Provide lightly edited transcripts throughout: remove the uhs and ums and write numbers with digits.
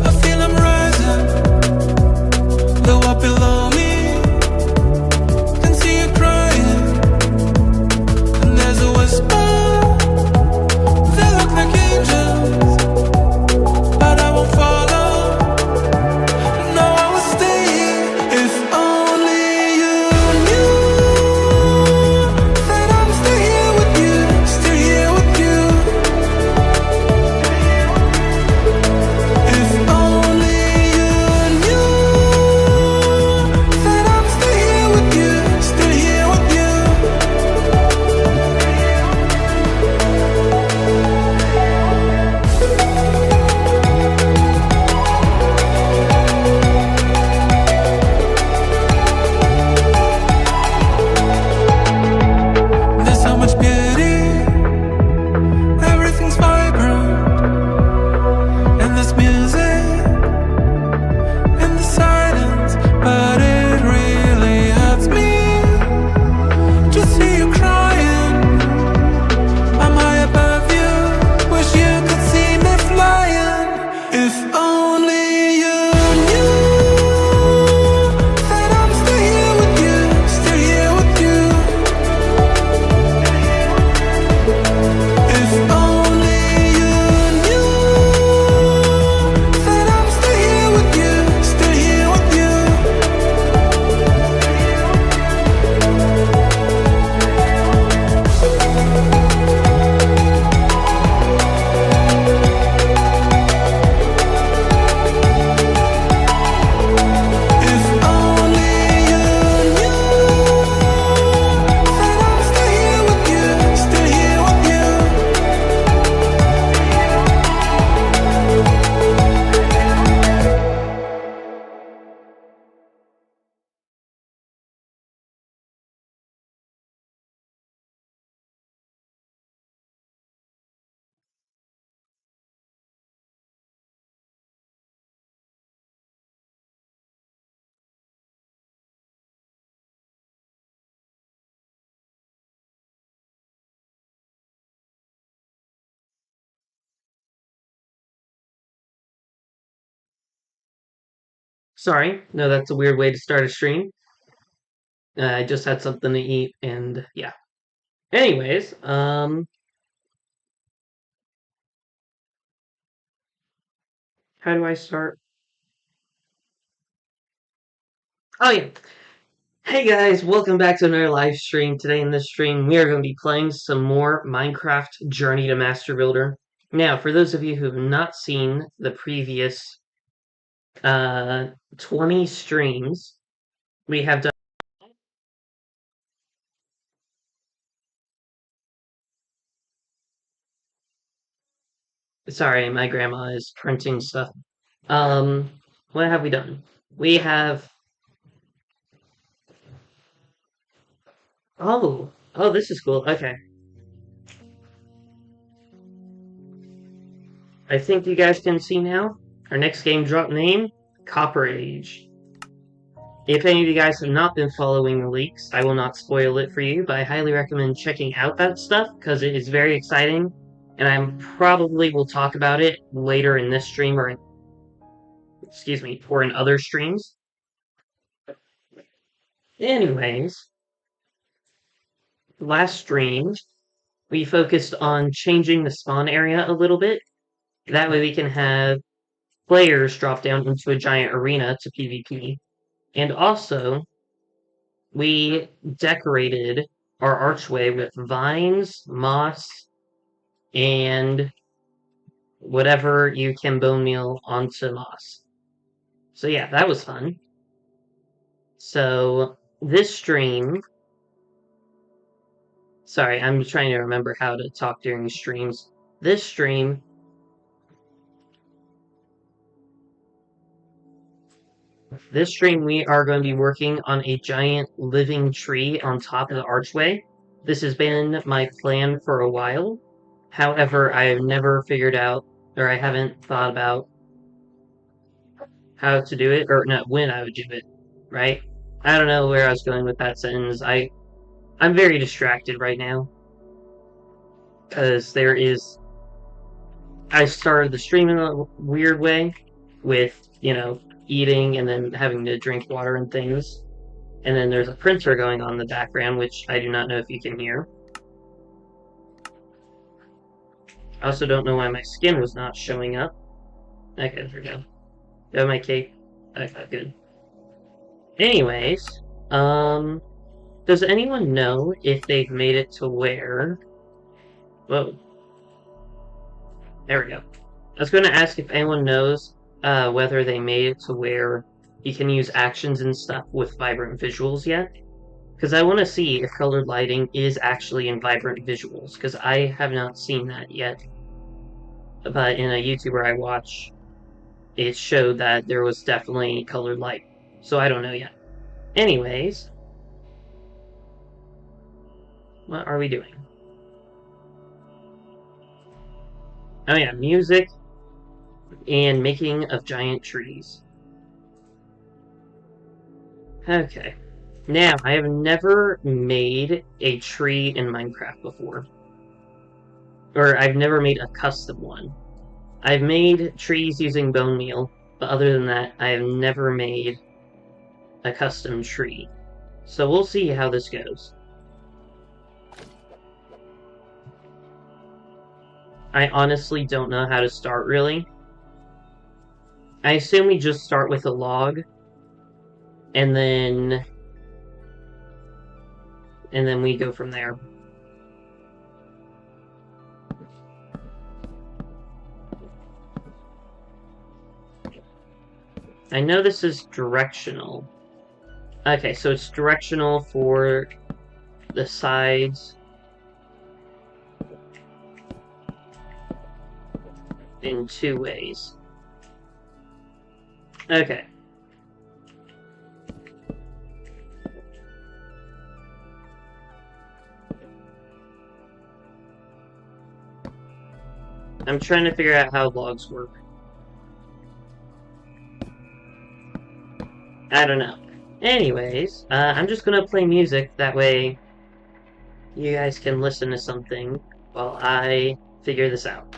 I feel I'm rising. Though up below me, can see you crying. And there's a whisper, they look like angels, but I won't follow. No, I will stay here. If only you knew that I'm still here with you, still here with you. If only you knew that I'm still here with you, still here with you. There's so much beauty, everything's vibrant, and there's music in the silence, but it really hurts me to see you crying. I'm high above you, wish you could see me flying. If only you knew that I'm still here with you, still here with you. If only you knew that I'm still here with you, still here with you. If only you knew that I'm still here with you, still here with you. Sorry, no, that's a weird way to start a stream. I just had something to eat, and yeah. Anyways, how do I start? Oh yeah. Hey guys, welcome back to another live stream. Today in this stream, we are going to be playing some more Minecraft Journey to Master Builder. Now, for those of you who have not seen the previous 20 streams, we have done. Sorry, my grandma is printing stuff. Um, what have we done? We have. Oh, this is cool. Okay. I think you guys can see now. Our next game drop name, Copper Age. If any of you guys have not been following the leaks, I will not spoil it for you, but I highly recommend checking out that stuff because it is very exciting, and I probably will talk about it later in this stream or excuse me, or in other streams. Anyways, last stream we focused on changing the spawn area a little bit. That way we can have players drop down into a giant arena to PvP. And also, we decorated our archway with vines, moss, and whatever you can bone meal onto moss. So yeah, that was fun. So this stream, sorry, I'm trying to remember how to talk during streams. This stream, we are going to be working on a giant living tree on top of the archway. This has been my plan for a while. However, I have never figured out, or I haven't thought about how to do it, or not when I would do it, right? I don't know where I was going with that sentence. I'm very distracted right now. Because I started the stream in a weird way with, eating and then having to drink water and things. And then there's a printer going on in the background, which I do not know if you can hear. I also don't know why my skin was not showing up. Okay, there we go. Got my cape. Okay, good. Anyways, does anyone know if they've made it to where... Whoa. There we go. I was going to ask if anyone knows whether they made it to where you can use actions and stuff with vibrant visuals yet. Because I want to see if colored lighting is actually in vibrant visuals, because I have not seen that yet. But in a YouTuber I watch, it showed that there was definitely colored light. So I don't know yet. Anyways, what are we doing? Oh yeah, music and making of giant trees. Okay. Now, I have never made a tree in Minecraft before. Or I've never made a custom one. I've made trees using bone meal, but other than that, I have never made a custom tree. So we'll see how this goes. I honestly don't know how to start, really. I assume we just start with a log, and then we go from there. I know this is directional. Okay, so it's directional for the sides in 2 ways. Okay. I'm trying to figure out how logs work. I don't know. Anyways, I'm just gonna play music, that way you guys can listen to something while I figure this out.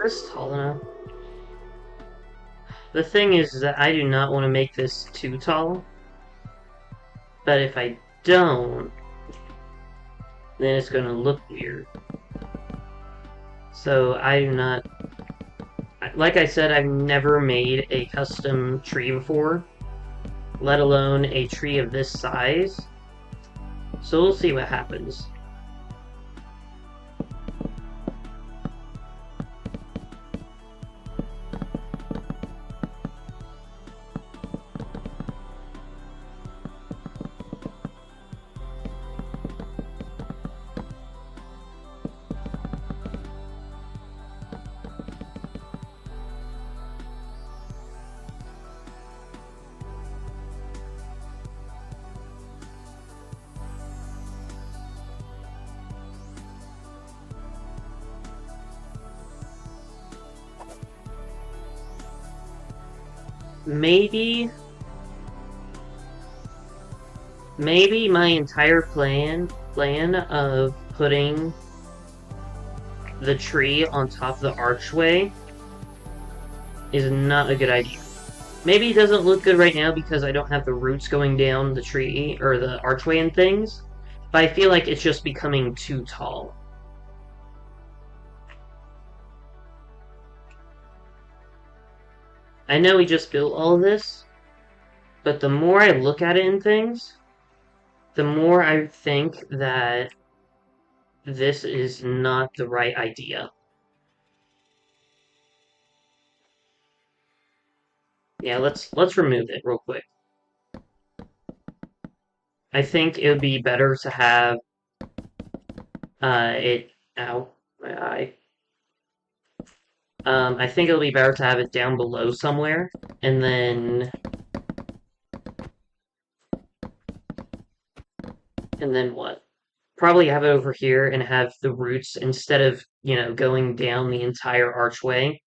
this tall enough? The thing is that I do not want to make this too tall. But if I don't, then it's going to look weird. So I do not... Like I said, I've never made a custom tree before, let alone a tree of this size. So we'll see what happens. Maybe my entire plan of putting the tree on top of the archway is not a good idea. Maybe it doesn't look good right now because I don't have the roots going down the tree or the archway and things, but I feel like it's just becoming too tall. I know we just built all this, but the more I look at it and things, the more I think that this is not the right idea. Yeah, let's remove it real quick. I think it would be better to have it. Ow, my eye. I think it'll be better to have it down below somewhere, and then what? Probably have it over here and have the roots, instead of, going down the entire archway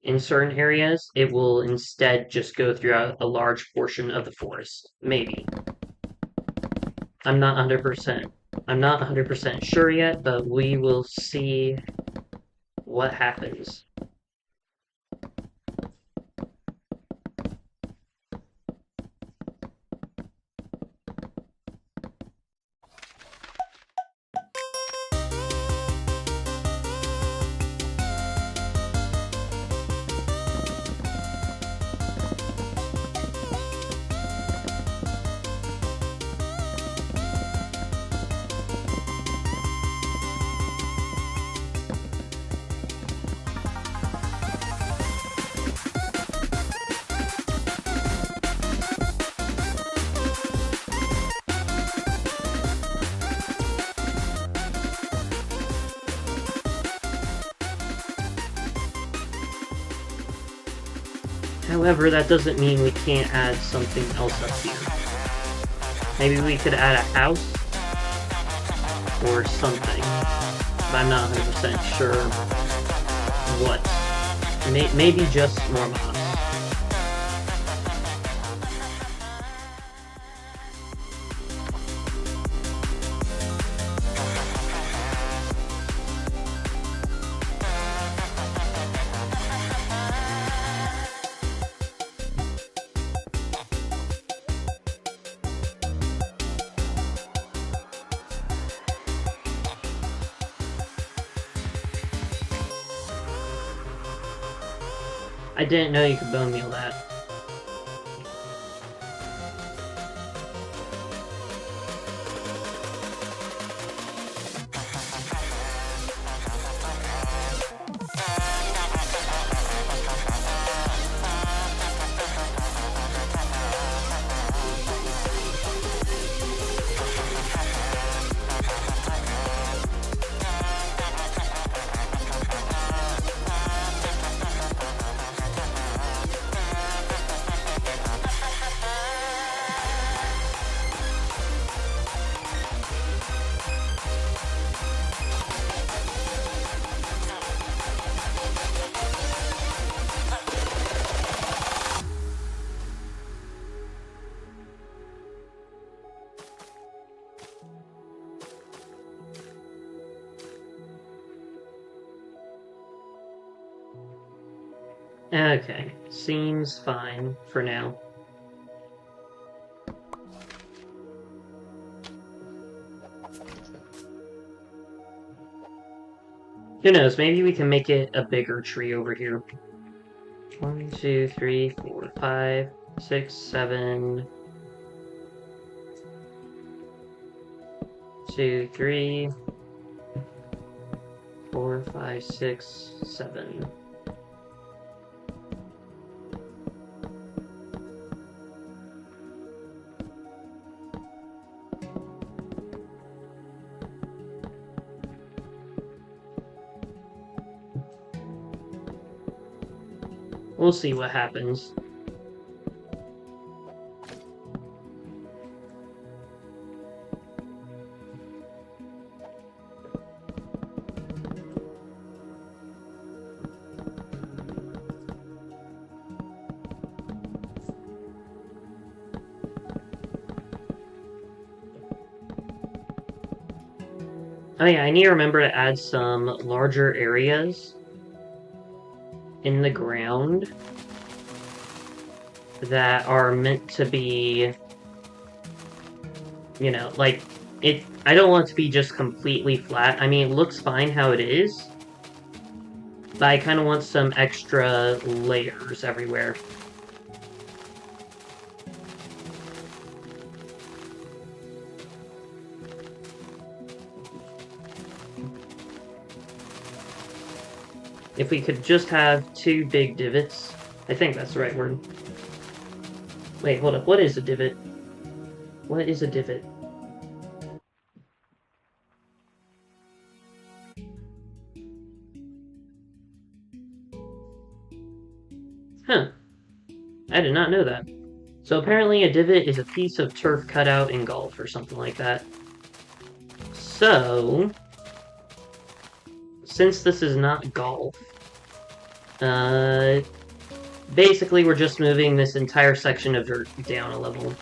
in certain areas, it will instead just go throughout a large portion of the forest. Maybe. I'm not 100% sure yet, but we will see what happens. However, that doesn't mean we can't add something else up here. Maybe we could add a house or something, but I'm not 100% sure what. Maybe just more moss. I didn't know you could bone meal that. Okay, seems fine for now. Who knows, maybe we can make it a bigger tree over here. 1, 2, 3, 4, 5, 6, 7. 2, 3, 4, 5, 6, 7. We'll see what happens. Oh yeah, I need to remember to add some larger areas in the ground that are meant to be, you know, like, I don't want it to be just completely flat. I mean, it looks fine how it is, but I kind of want some extra layers everywhere. If we could just have 2 big divots. I think that's the right word. Wait, hold up. What is a divot? What is a divot? Huh. I did not know that. So apparently a divot is a piece of turf cut out in golf or something like that. So, since this is not golf, basically we're just moving this entire section of dirt down a level.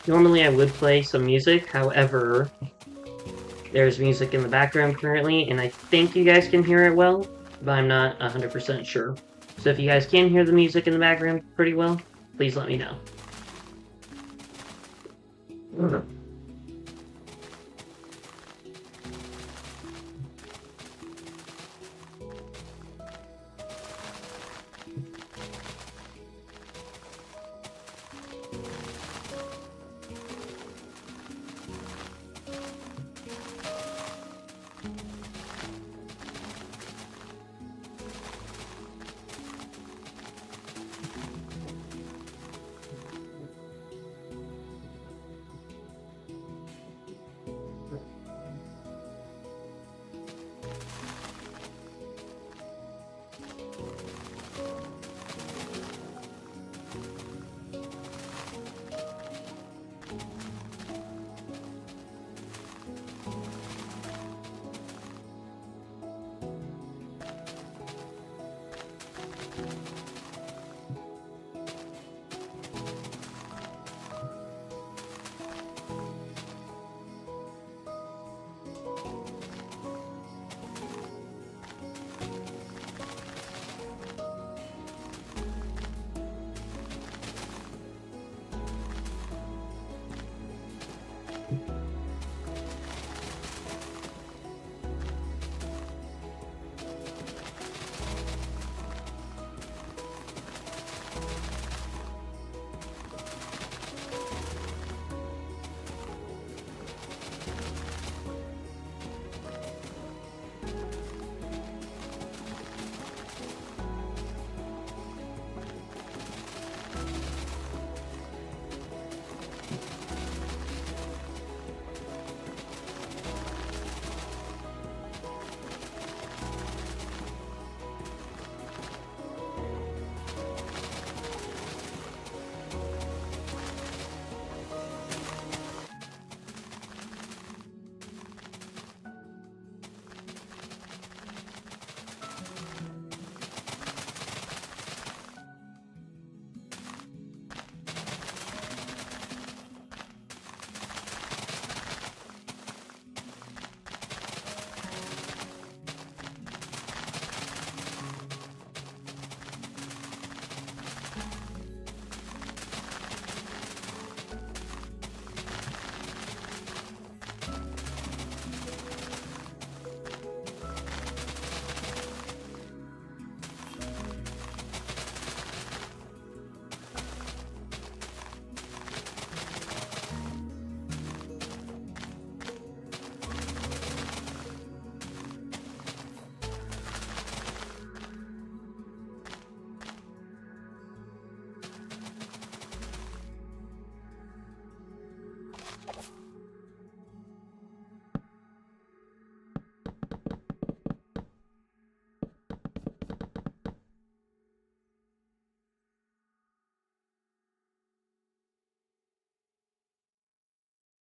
Normally I would play some music, however, there's music in the background currently, and I think you guys can hear it well, but I'm not 100% sure. So if you guys can hear the music in the background pretty well, please let me know.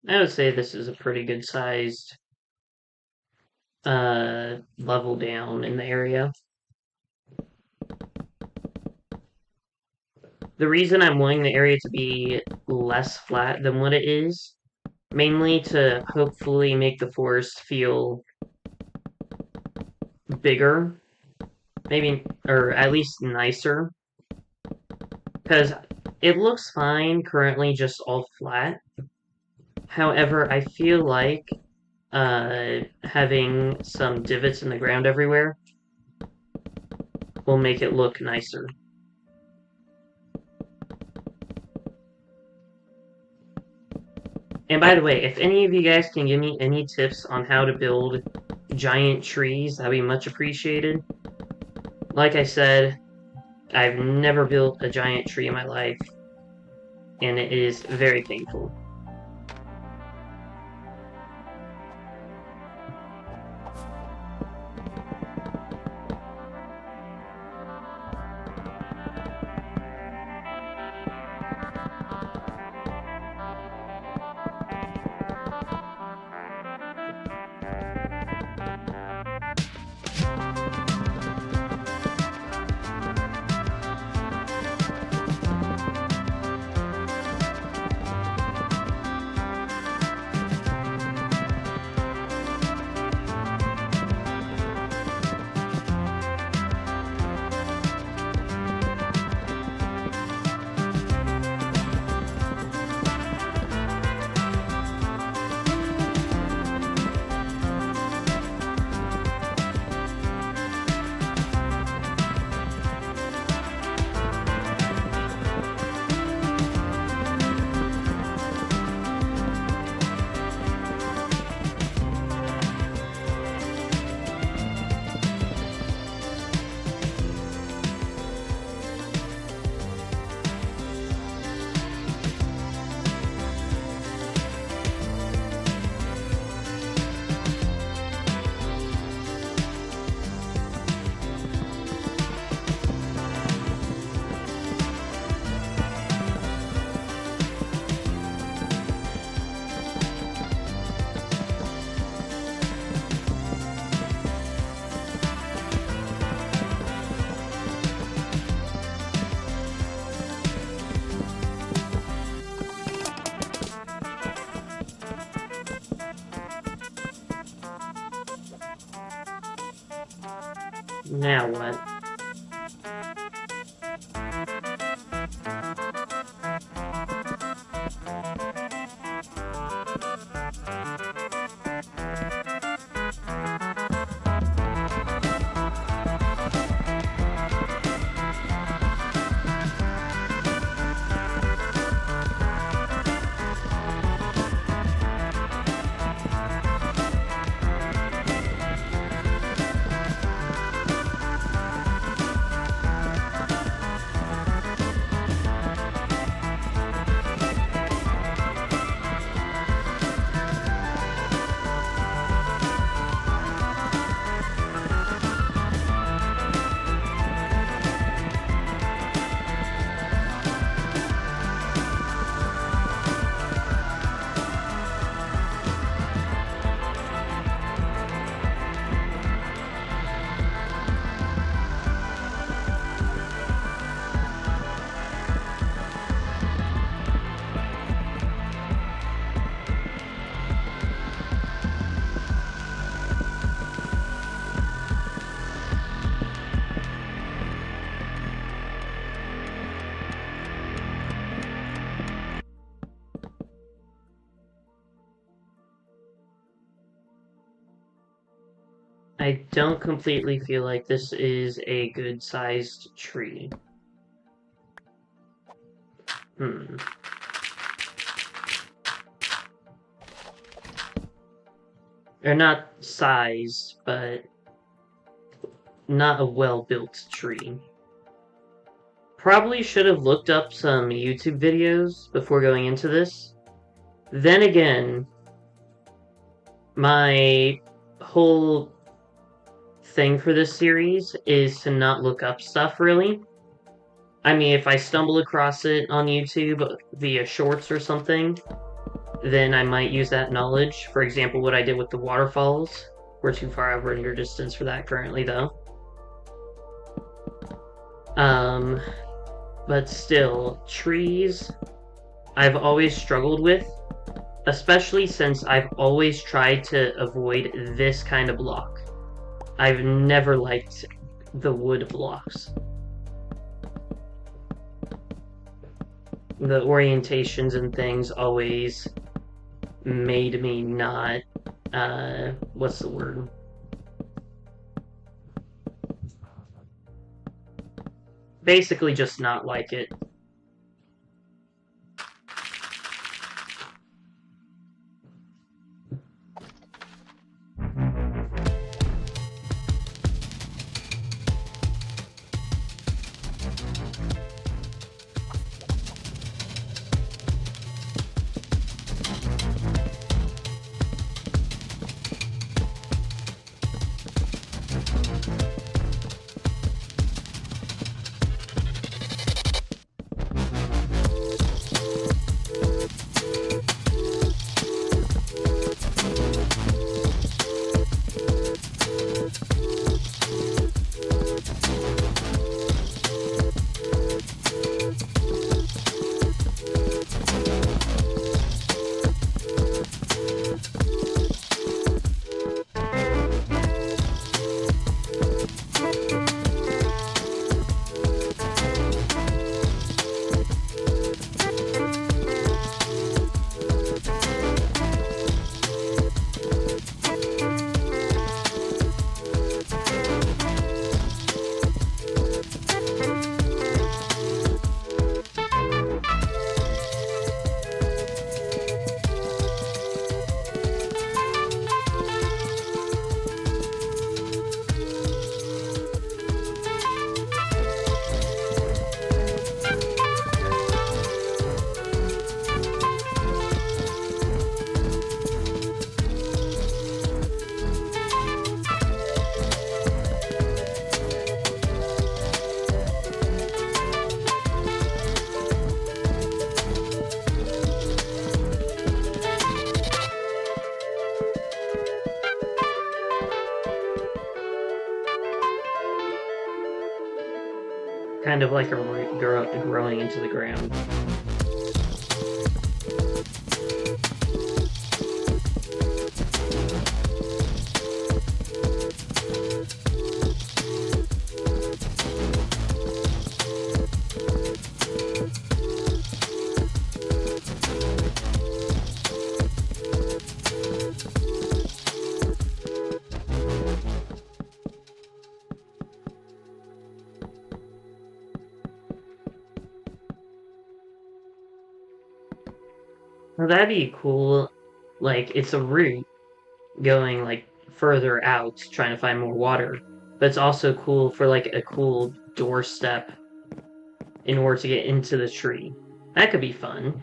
I would say this is a pretty good sized level down in the area. The reason I'm wanting the area to be less flat than what it is, mainly to hopefully make the forest feel bigger, maybe, or at least nicer, because it looks fine currently just all flat. However, I feel like having some divots in the ground everywhere will make it look nicer. And by the way, if any of you guys can give me any tips on how to build giant trees, that'd be much appreciated. Like I said, I've never built a giant tree in my life, and it is very painful. Now what? I don't completely feel like this is a good-sized tree. Or not size, but not a well-built tree. Probably should have looked up some YouTube videos before going into this. Then again, my whole thing for this series is to not look up stuff, really. I mean, if I stumble across it on YouTube via shorts or something, then I might use that knowledge. For example, what I did with the waterfalls. We're too far over render distance for that currently, though. But still, trees I've always struggled with, especially since I've always tried to avoid this kind of block. I've never liked the wood blocks. The orientations and things always made me not, what's the word? Basically just not like it. Kind of like a root growing into the ground. Well, that'd be cool. Like, it's a root going, like, further out, trying to find more water. But it's also cool for, like, a cool doorstep in order to get into the tree. That could be fun.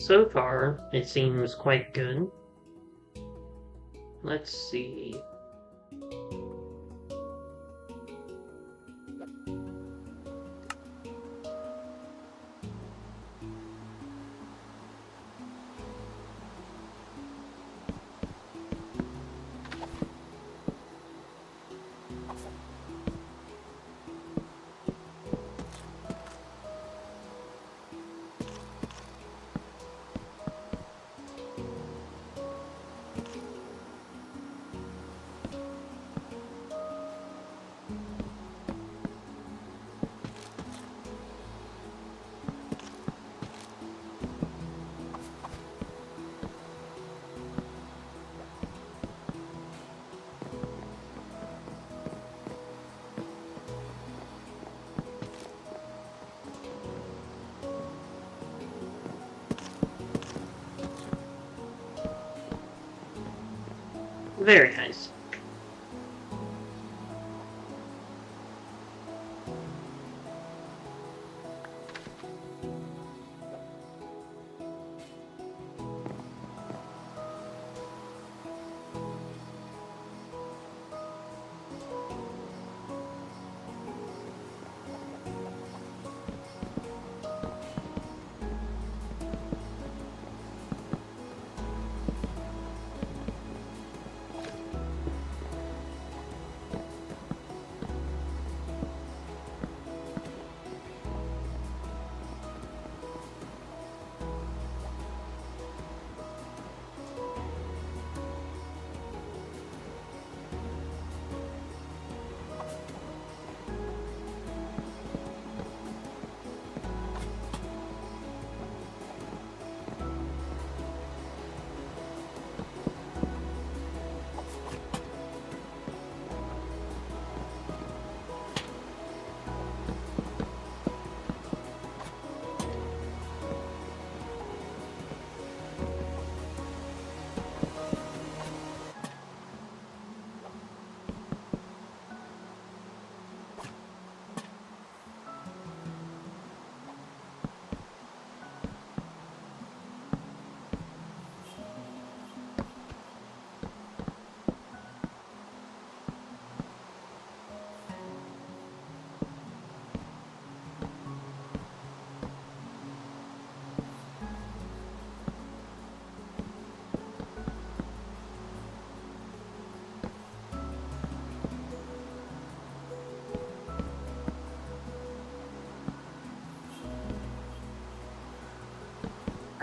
So far, it seems quite good. Let's see. Very nice.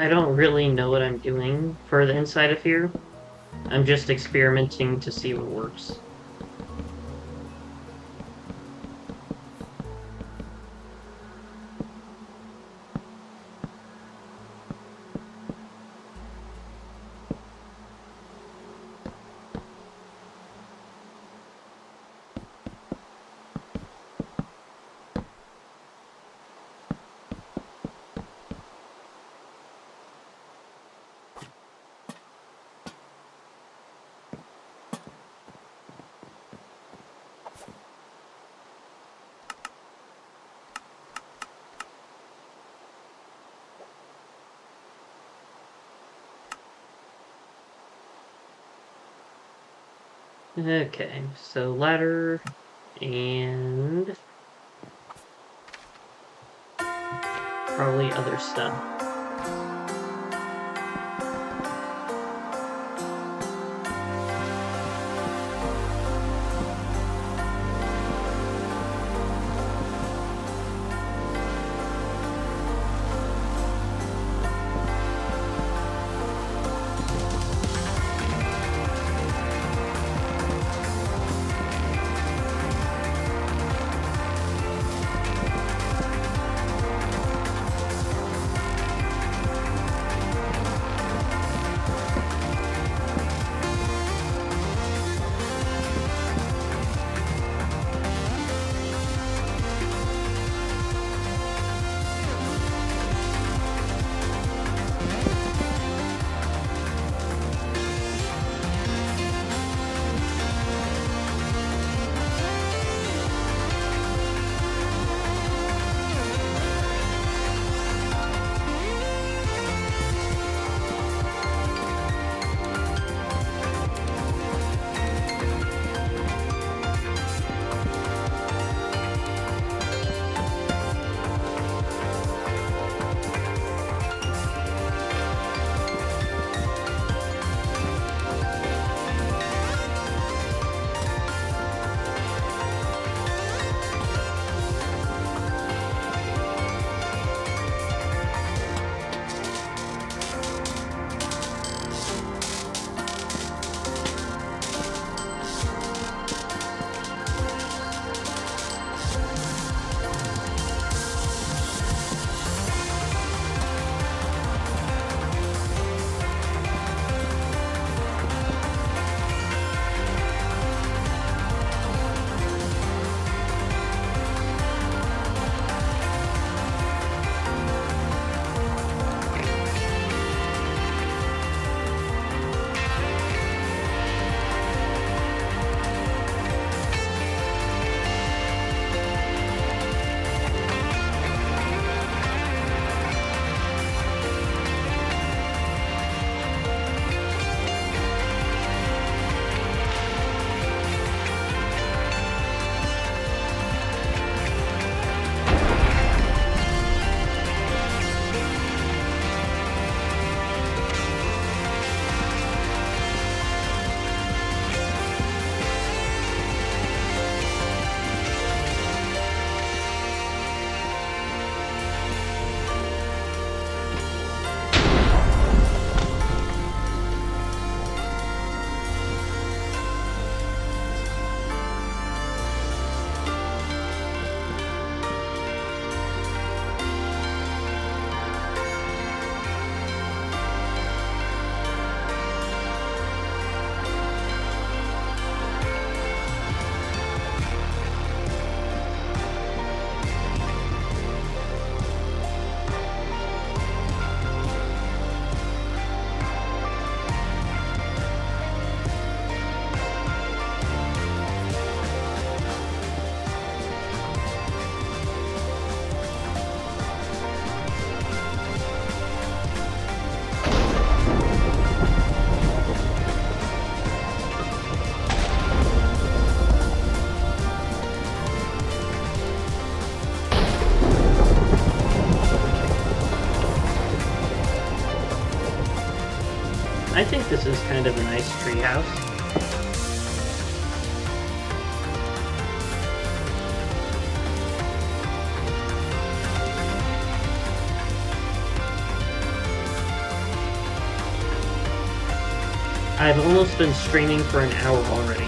I don't really know what I'm doing for the inside of here. I'm just experimenting to see what works. Okay, so ladder and probably other stuff. I think this is kind of a nice treehouse. I've almost been streaming for an hour already.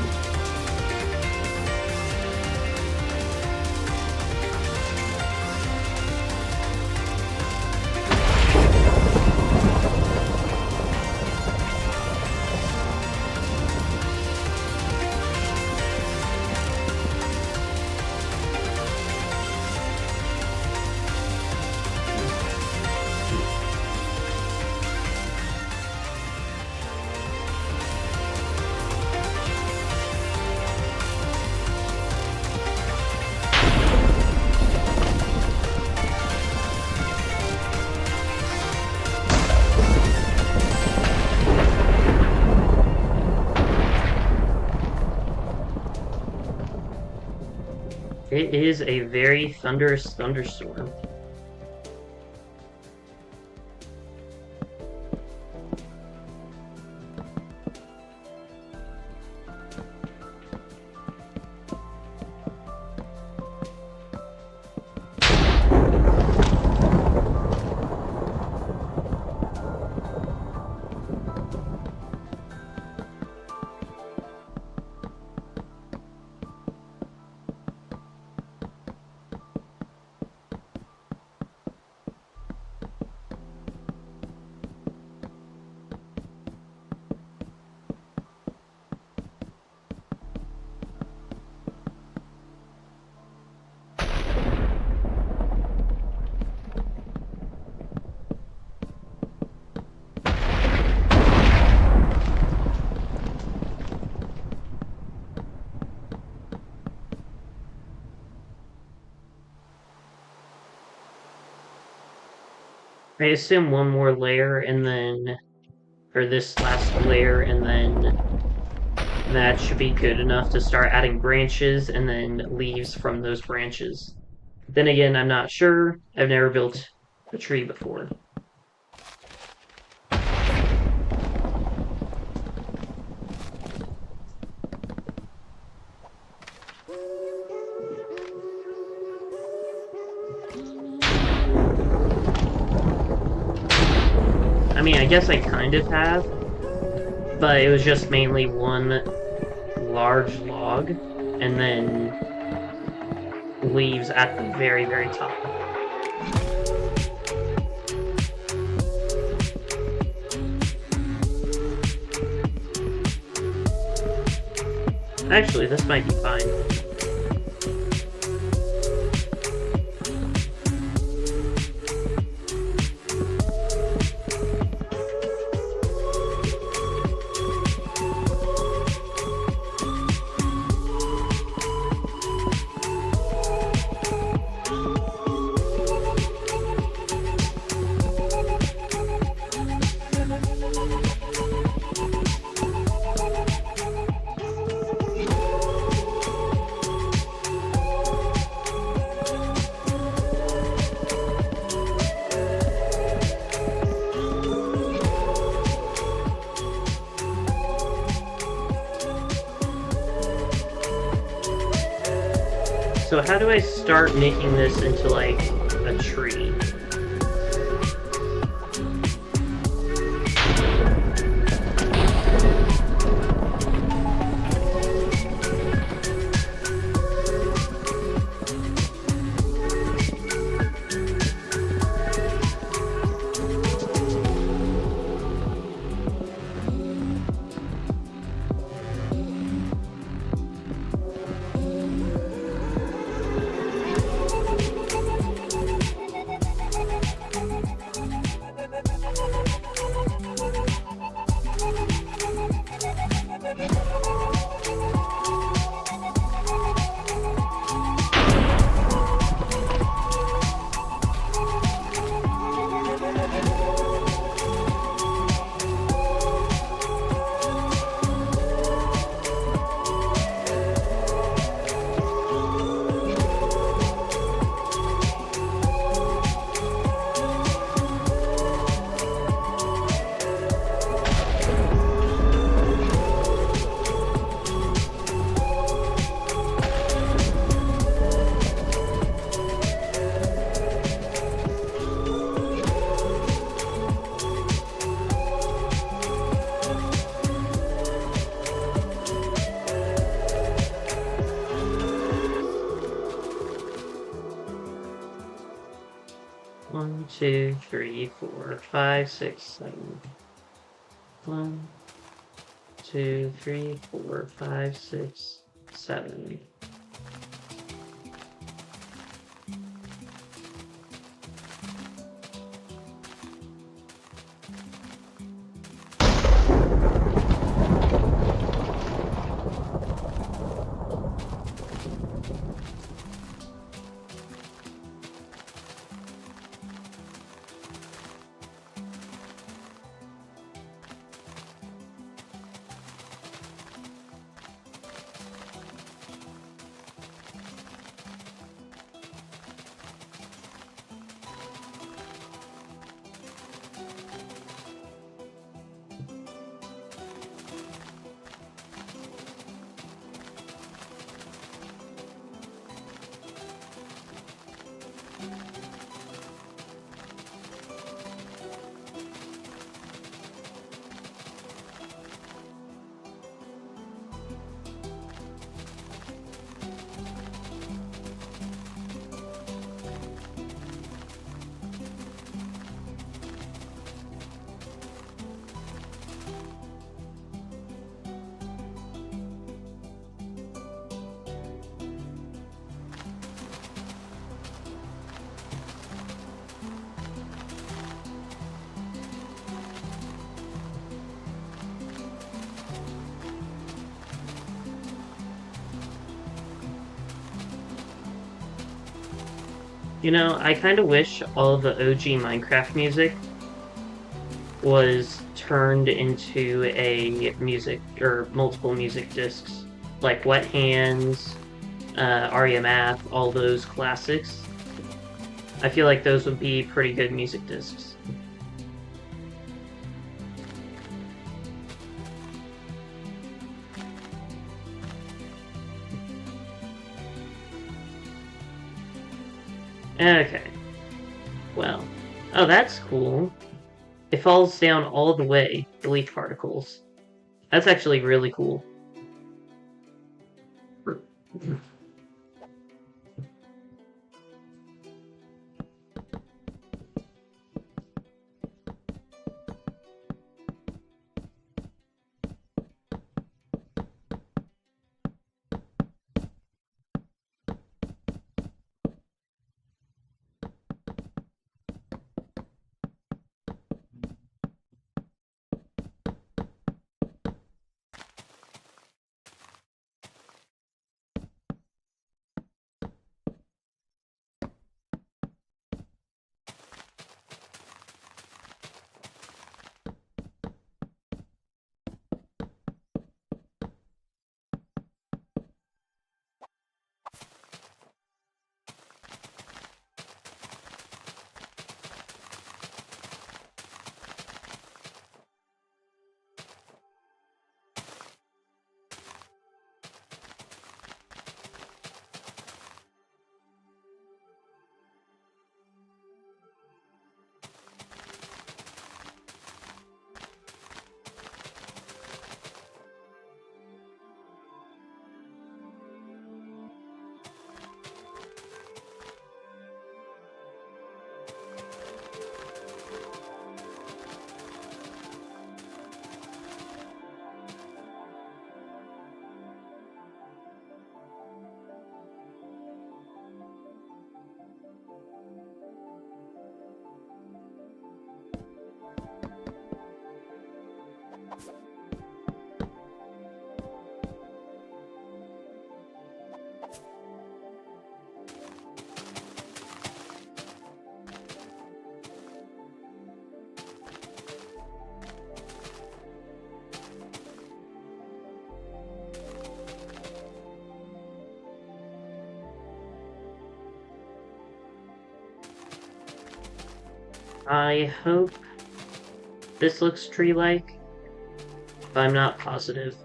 It is a very thunderous thunderstorm. I assume one more layer and then, or this last layer, and then that should be good enough to start adding branches and then leaves from those branches. Then again, I'm not sure. I've never built a tree before. I mean, I guess I kind of have, but it was just mainly one large log and then leaves at the very, very top. Actually, this might be fine. So how do I start making this into, like, a tree? 2, 3, 4, 5, 6, 7. 1, 2, 3, 4, 5, 6, 7. You know, I kind of wish all the OG Minecraft music was turned into a music or multiple music discs, like Wet Hands, Aria Math, all those classics. I feel like those would be pretty good music discs. Okay. Well. Oh, that's cool. It falls down all the way, the leaf particles. That's actually really cool. I hope this looks tree-like, but I'm not positive.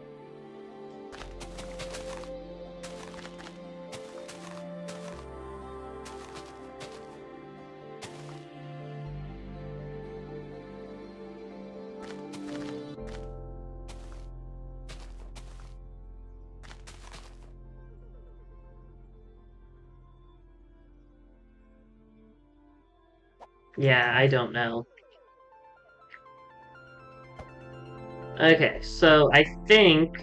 Yeah, I don't know. Okay, so I think...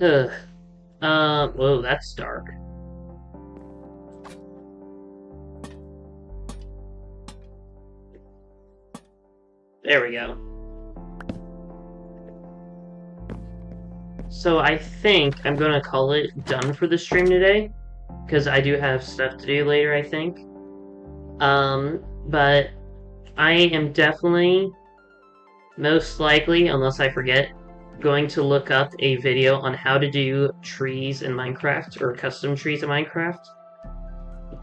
Ugh. Whoa, that's dark. There we go. So I think I'm gonna call it done for the stream today, because I do have stuff to do later, I think. But I am definitely, most likely, unless I forget, going to look up a video on how to do trees in Minecraft, or custom trees in Minecraft.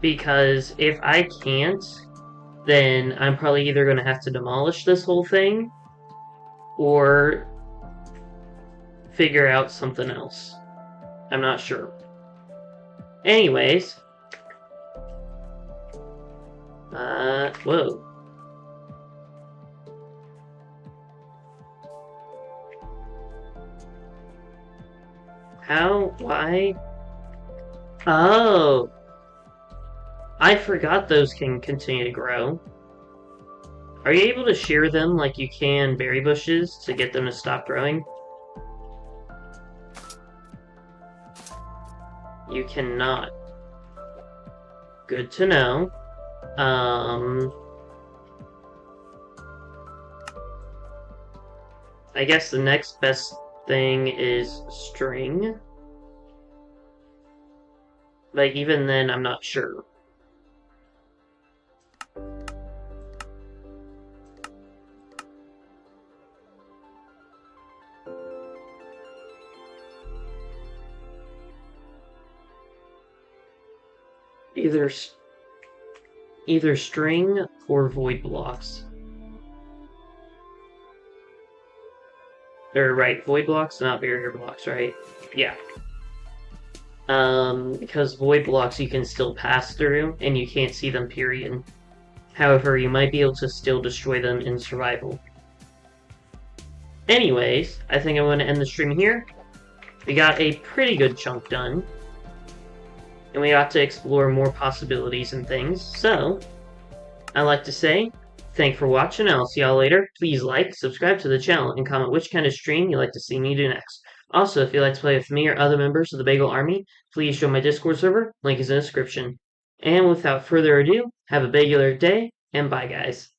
Because if I can't, then I'm probably either going to have to demolish this whole thing, or figure out something else. I'm not sure. Anyways, whoa. How? Why? Oh! I forgot those can continue to grow. Are you able to shear them like you can berry bushes to get them to stop growing? You cannot. Good to know. I guess the next best thing is string. But even then, I'm not sure. Either string or void blocks. Or right, void blocks, not barrier blocks, right? Yeah. Because void blocks you can still pass through, and you can't see them, period. However, you might be able to still destroy them in survival. Anyways, I think I'm going to end the stream here. We got a pretty good chunk done. And we got to explore more possibilities and things, so... I'd like to say, thanks for watching, and I'll see y'all later. Please like, subscribe to the channel, and comment which kind of stream you'd like to see me do next. Also, if you'd like to play with me or other members of the Bagel Army, please join my Discord server, link is in the description. And without further ado, have a bagular day, and bye guys.